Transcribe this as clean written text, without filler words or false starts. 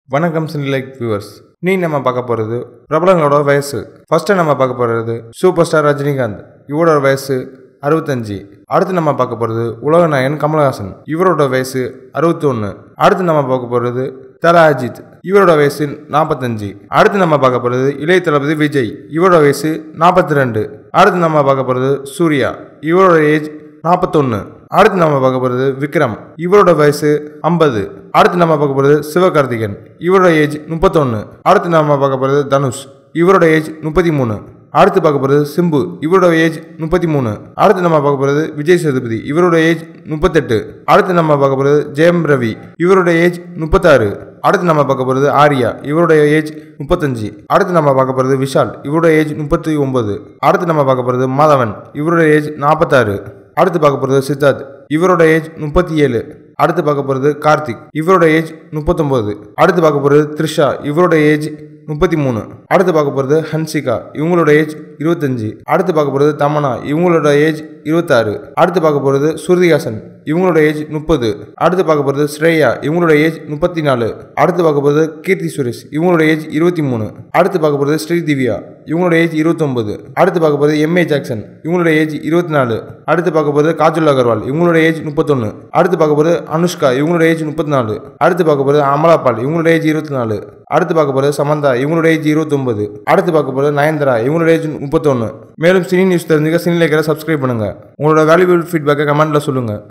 வணக்கம் சினிலைக் வியூவர்ஸ். நீ நம்ம பார்க்க போகிறது பிரபலங்களோட வயசு. ஃபர்ஸ்ட்டு நம்ம பார்க்க போகிறது சூப்பர் ஸ்டார் ரஜினிகாந்த். இவரோட வயசு 65. அடுத்து நம்ம பார்க்க போகிறது உலகநாயகன் கமல்ஹாசன். இவரோட வயசு 61. அடுத்து நம்ம பார்க்க போகிறது தல அஜித். இவரோட வயசு 45. அடுத்து நம்ம பார்க்க போகிறது இளைய தளபதி விஜய். இவரோட வயசு 42. அடுத்து நம்ம பார்க்க போகிறது சூர்யா. இவரோட ஏஜ் 41. அடுத்து நம்ம பார்க்க போகிறது விக்ரம். இவரோட வயசு 50. அடுத்து நம்ம பார்க்க போகிறது சிவகார்த்திகேயன். இவரோட ஏஜ் 31. அடுத்து நம்ம பார்க்க போகிறது தனுஷ். இவரோட ஏஜ் 33. அடுத்து பார்க்க போகிறது சிம்பு. இவரோட ஏஜ் 33. அடுத்து நம்ம பார்க்க போகிறது விஜய் சேதுபதி. இவரோட ஏஜ் 38. அடுத்து நம்ம பார்க்க போகிறது ஜெயம் ரவி. இவரோட ஏஜ் 36. அடுத்து நம்ம பார்க்க போகிறது ஆர்யா. இவரோட ஏஜ் 35. அடுத்து நம்ம பார்க்க போகிறது விஷால். இவரோட ஏஜ் 39. அடுத்து நம்ம பார்க்க போகிறது மாதவன். இவரோட ஏஜ் 46. அடுத்து பார்க்க போகிறது சித்தார்த். இவரோட ஏஜ் 37. அடுத்து பார்க்க போகிறது கார்த்திக். இவரோட ஏஜ் 39. அடுத்து பார்க்க போகிறது த்ரிஷா. இவரோட ஏஜ் 33. அடுத்து பார்க்க போகிறது ஹன்சிகா. இவங்களோட ஏஜ் 25. அடுத்து பார்க்க போகிறது தமன்னா. இவங்களோட ஏஜ் 26. அடுத்து பார்க்க போகிறது ஸ்ருதிஹாசன். இவங்களோட ஏஜ் 30. அடுத்து பார்க்க போகிறது ஸ்ரேயா. இவங்களோட ஏஜ் 34. அடுத்து பார்க்க போகிறது கீர்த்தி சுரேஷ். இவங்களோட ஏஜ் 23. அடுத்து பார்க்க போகிறது ஸ்ரீதிவ்யா. இவங்களோட ஏஜ் 29. அடுத்து பார்க்க போகிறது எம்ஏ ஜாக்சன். இவங்களோட ஏஜ் 24. அடுத்து பார்க்க போகிறது காஜல் அகர்வால். இவங்களோட ஏஜ் 31. அடுத்து பார்க்க போகிறது அனுஷ்கா. இவங்களோட ஏஜ் 34. அடுத்து பார்க்க போகிறது அமலாபால். இவங்களோட ஏஜ் 24. அடுத்து பார்க்க போகிறது சமந்தா. இவங்களோட ஏஜ் 29. அடுத்து பார்க்க போகிறது நயன்தாரா. இவங்களோட ஏஜ் 31. மேலும் சினி நியூஸ் தெரிஞ்சுக்க சினிலைக்கரை சப்ஸ்கிரைப் பண்ணுங்க. உங்களோட வேல்யூபிள் ஃபீட்பேக்கை கமெண்ட்ல சொல்லுங்க.